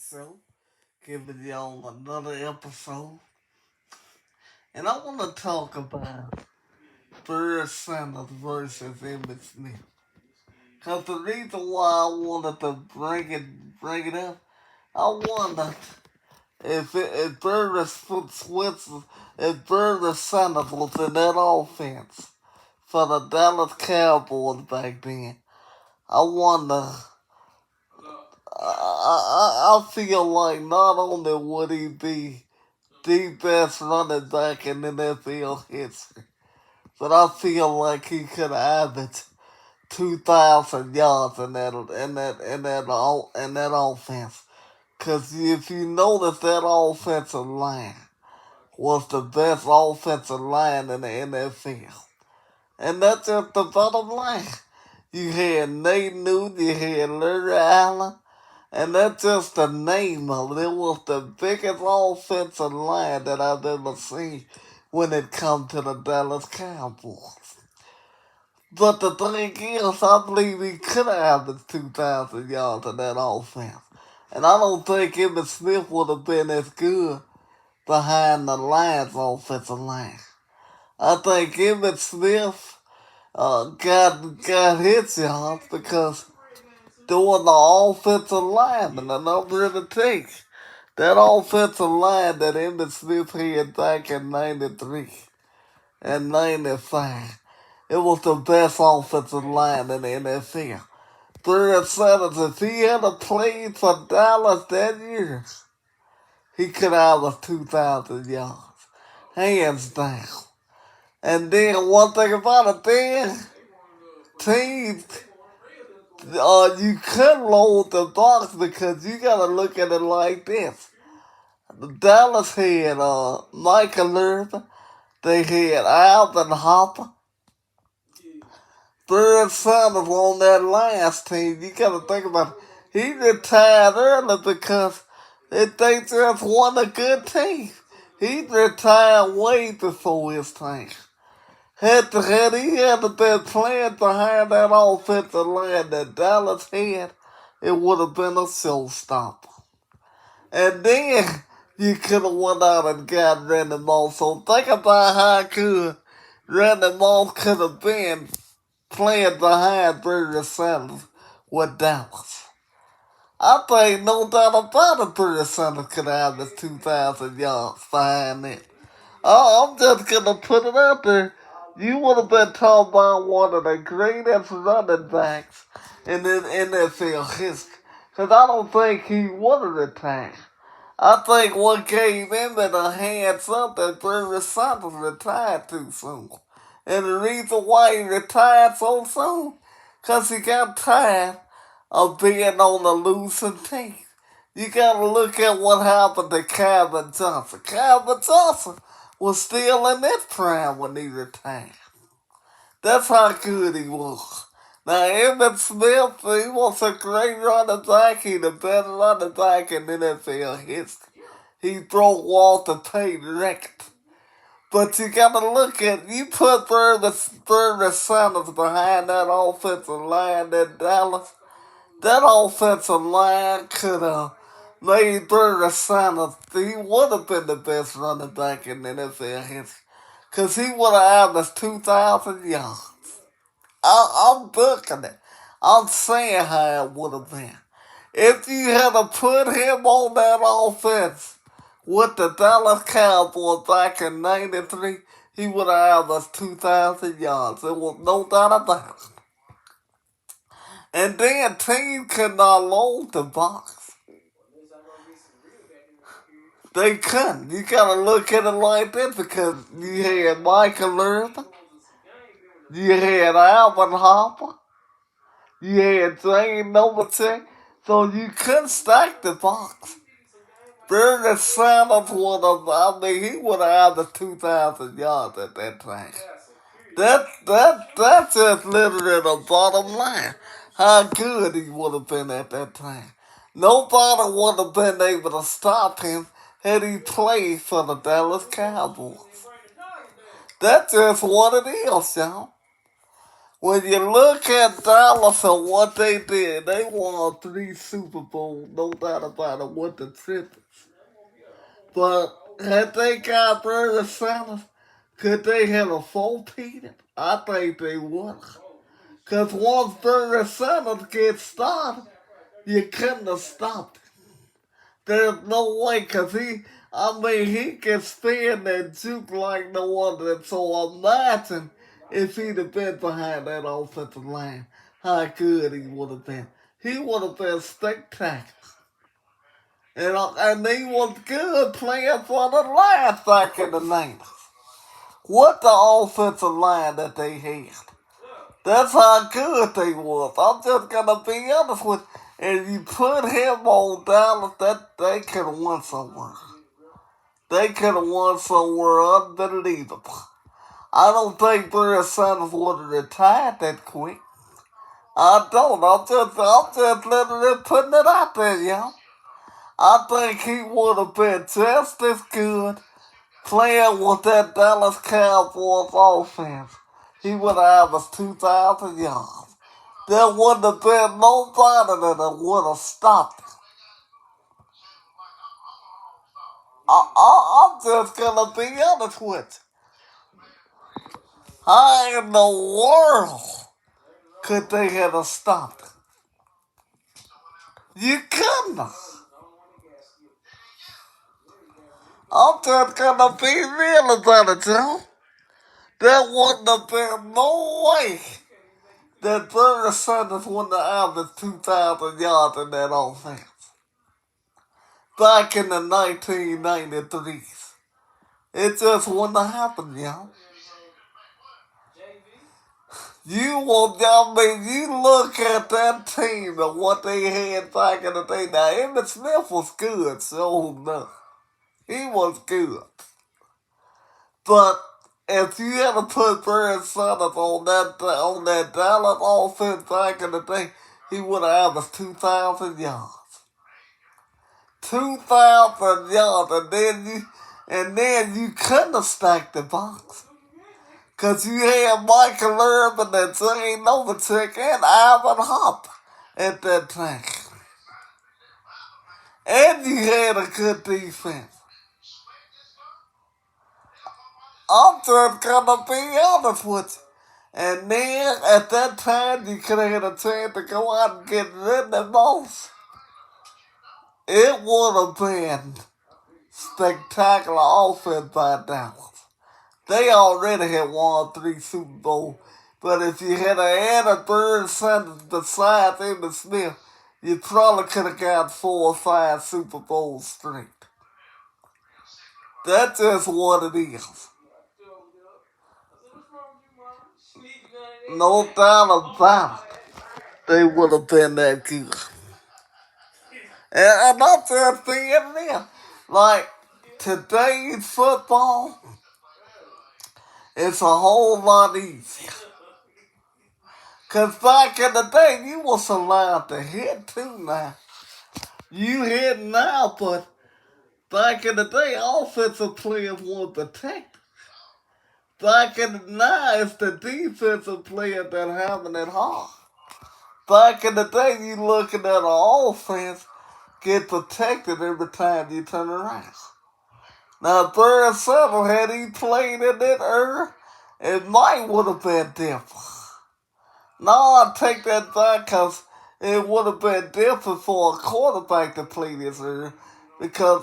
Show, giving y'all another episode. And I want to talk about Barry Sanders versus Emmitt Smith. Because the reason why I wanted to bring it up, I wondered if if Barry Sanders was in that offense for the Dallas Cowboys back then. I wonder. I feel like not only would he be the best running back in NFL history, but I feel like he could average 2,000 yards in that offense. Cause if you notice, that offensive line was the best offensive line in the NFL, and that's just the bottom line. You had Nate Newton, you had Larry Allen, and that's just the name of it. It was the biggest offensive line that I've ever seen when it comes to the Dallas Cowboys. But the thing is, I believe he could have averaged 2,000 yards in that offense. And I don't think Emmitt Smith would have been as good behind the Lions' offensive line. I think Emmitt Smith got his yards because doing the offensive lineman, and I'm here to take that offensive line that Emmitt Smith had back in 93 and 95. It was the best offensive line in the NFL. Barry Sanders, if he had played for Dallas that year, he could have 2,000 yards. Hands down. And then one thing about it, then, teams, you couldn't load the box because you got to look at it like this. Dallas had Michael Irvin. They had Alvin Hopper. Barry Sanders on that last team. You got to think about it. He retired early because they just won a good team. He retired way before his time. Had he had been playing behind that offensive line that Dallas had, it would have been a showstopper. And then you could have went out and got Randy Moss. So think about how good Randy Moss could have been playing behind Barry Sanders with Dallas. I think no doubt about it, Barry Sanders could have this 2,000 yards behind it. I'm just going to put it out there. You would have been talking about one of the greatest running backs in the NFL history. Because I don't think he would have retired. I think what gave him a hands up that Barry Sanders retired too soon. And the reason why he retired so soon, because he got tired of being on the losing team. You gotta look at what happened to Calvin Johnson. Calvin Johnson was still in his prime when he retired. That's how good he was. Now, Emmitt Smith, he was a great running back. He's the best running back in NFL history. He broke Walter Payton records. But you gotta look at, you put Barry Sanders behind that offensive line in Dallas, that offensive line could have made Barry Sanders, he would have been the best running back in NFL history. Because he would have averaged 2,000 yards. I'm booking it. I'm saying how it would have been. If you had to put him on that offense with the Dallas Cowboys back in 93, he would have averaged 2,000 yards. There was no doubt about it. And then teams could not load the box. They couldn't. You gotta look at it like this because you had Michael Irvin, you had Alvin Hopper, you had Jane Novacek, so you couldn't stack the box. Barry Sanders would he would have had the 2,000 yards at that time. That's just literally the bottom line. How good he would have been at that time. Nobody would have been able to stop him had he played for the Dallas Cowboys. That's just what it is, y'all. When you look at Dallas and what they did, they won 3 Super Bowls, no doubt about it, with the triples. But had they got Barry Sanders, could they have a four-peated? I think they would. Because once Barry Sanders gets started, you couldn't have stopped him. There's no way, because he can spin and juke like no other. So imagine if he'd have been behind that offensive line, how good he would have been. He would have been spectacular. And he was good playing for the Lions back in the 90s. What the offensive line that they had. That's how good they was. I'm just gonna be honest with you. And you put him on Dallas, that they could have won somewhere. They could have won somewhere unbelievable. I don't think Barry Sanders would have retired that quick. I don't. I'm just literally putting it out there, y'all. I think he would have been just as good playing with that Dallas Cowboys offense. He would have averaged 2,000 yards. There wouldn't have been nobody that would have stopped him. I'm just gonna be honest with you. How in the world could they have stopped him? You couldn't. I'm just gonna be real about it, Joe. There wouldn't have been no way that Barry Sanders wouldn't have averaged 2,000 yards in that offense. Back in the 1993s. It just wouldn't have happened, y'all. You look at that team and what they had back in the day. Now, Emmitt Smith was good, so no. He was good. But if you ever put Barry Sanders on that Dallas offense back in the day, he would have averaged 2,000 yards. 2,000 yards, and then you couldn't have stacked the box. Because you had Michael Irvin and Jay Novacek and Ivan Hopper at that time. And you had a good defense. I'm just gonna be honest with you. And then at that time, you could have had a chance to go out and get Randy Moss. It would have been spectacular offense by Dallas. They already had won 3 Super Bowls. But if you had added Barry Sanders besides Emmitt Smith, you probably could have got 4 or 5 Super Bowls straight. That's just what it is. No doubt about it. They would have been that good. And I'm just saying this. Like, today's football, it's a whole lot easier. Because back in the day, you was allowed to hit too now. You hit now, but back in the day, offensive players weren't protected. Back in the now, it's the defensive players that having it hard. Back in the day, you looking at an offense get protected every time you turn around. Now, Barry Sanders, had he played in that era, it might would have been different. No, I take that back because it would have been different for a quarterback to play this era because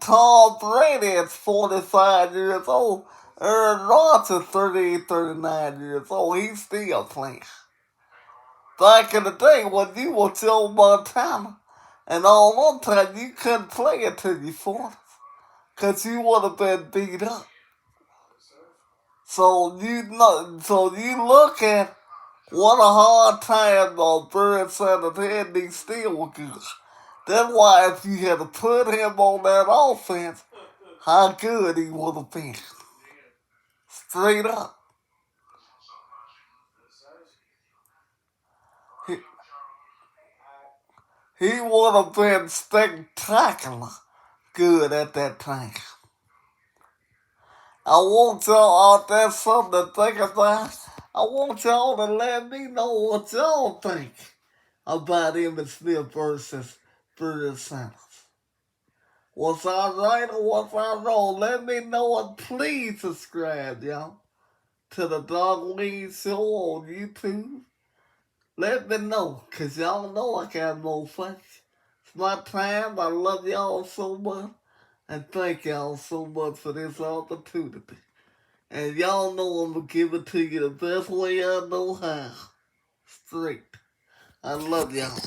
Tom Brady is 45 years old. Aaron Rodgers is 38, 39 years old. He's still playing. Back in the day when you were Joe Montana and all that time, you couldn't play until you 40 because you would have been beat up. So you look at what a hard time Barry Sanders had, he still was good. That's why if you had to put him on that offense, how good he would have been. Straight up. He would have been spectacular good at that time. I want y'all out there something to think about. I want y'all to let me know what y'all think about Emmitt Smith versus Barry Sanders. Was I right or was I wrong? Let me know and please subscribe, y'all, to the Dog Lead Show on YouTube. Let me know, cause y'all know I got more fun. It's my time. I love y'all so much. And thank y'all so much for this opportunity. And y'all know I'm gonna give it to you the best way I know how. Straight. I love y'all.